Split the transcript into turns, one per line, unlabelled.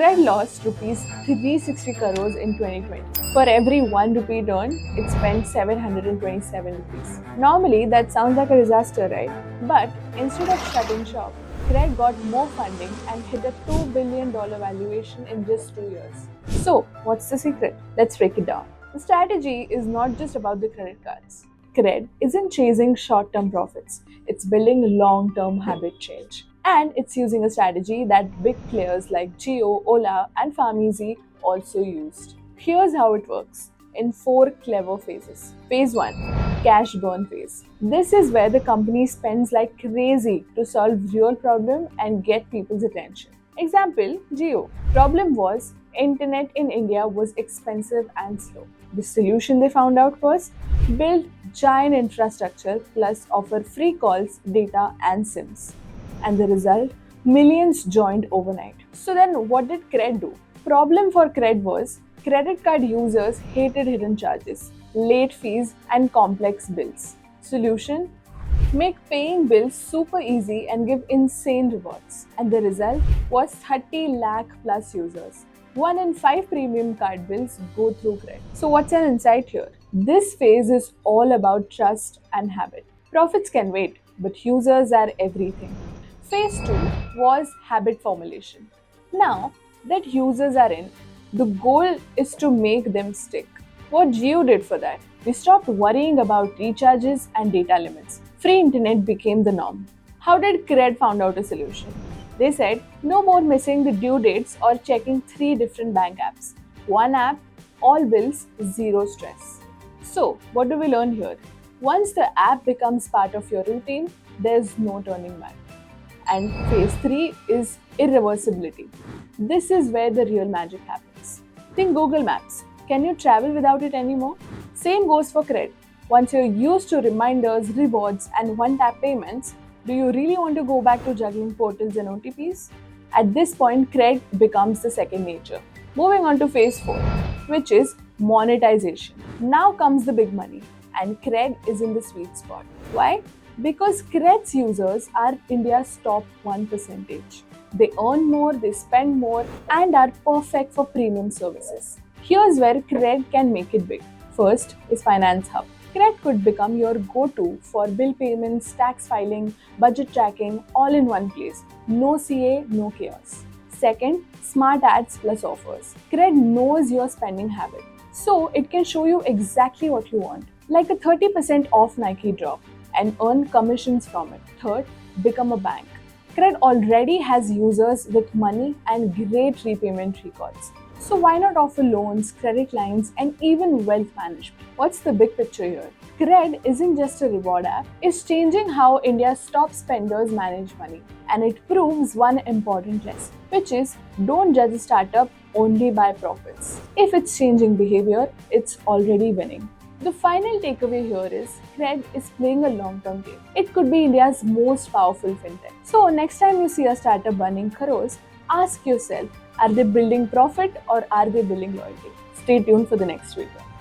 Cred lost rupees 360 crores in 2020. For every 1 rupee earned, it spent 727 rupees. Normally, that sounds like a disaster, right? But instead of shutting shop, Cred got more funding and hit a $2 billion valuation in just 2 years. So, what's the secret? Let's break it down. The strategy is not just about the credit cards. Cred isn't chasing short term profits, it's building long term habit change. And it's using a strategy that big players like Jio, Ola, and Farmizi also used. Here's how it works in four clever phases. Phase 1, cash burn phase. This is where the company spends like crazy to solve real problem and get people's attention. Example, Jio. Problem was internet in India was expensive and slow. The solution they found out was build giant infrastructure plus offer free calls, data and SIMs. And the result? Millions joined overnight. So then what did Cred do? Problem for Cred was credit card users hated hidden charges, late fees and complex bills. Solution? Make paying bills super easy and give insane rewards. And the result was 30 lakh plus users. 1 in 5 premium card bills go through Cred. So what's an insight here? This phase is all about trust and habit. Profits can wait, but users are everything. Phase 2 was habit formulation. Now that users are in, the goal is to make them stick. What Jio did for that? We stopped worrying about recharges and data limits. Free internet became the norm. How did Cred found out a solution? They said no more missing the due dates or checking 3 different bank apps. One app, all bills, zero stress. So, what do we learn here? Once the app becomes part of your routine, there's no turning back. And phase 3 is irreversibility. This is where the real magic happens. Think Google Maps. Can you travel without it anymore? Same goes for Cred. Once you're used to reminders, rewards, and one tap payments, do you really want to go back to juggling portals and OTPs? At this point, Cred becomes the second nature. Moving on to phase 4, which is monetization. Now comes the big money, and Cred is in the sweet spot. Why? Because Cred's users are India's top 1%. They earn more, they spend more, and are perfect for premium services. Here's where Cred can make it big. First is Finance Hub. Cred could become your go-to for bill payments, tax filing, budget tracking, all in one place. No CA, no chaos. Second, Smart Ads plus offers. Cred knows your spending habit, so it can show you exactly what you want, like a 30% off Nike drop, and earn commissions from it. Third, become a bank. Cred already has users with money and great repayment records. So why not offer loans, credit lines, and even wealth management? What's the big picture here? Cred isn't just a reward app, it's changing how India's top spenders manage money. And it proves one important lesson, which is don't judge a startup only by profits. If it's changing behavior, it's already winning. The final takeaway here is Cred is playing a long-term game. It could be India's most powerful fintech. So next time you see a startup burning crores, ask yourself, are they building profit or are they building loyalty? Stay tuned for the next video.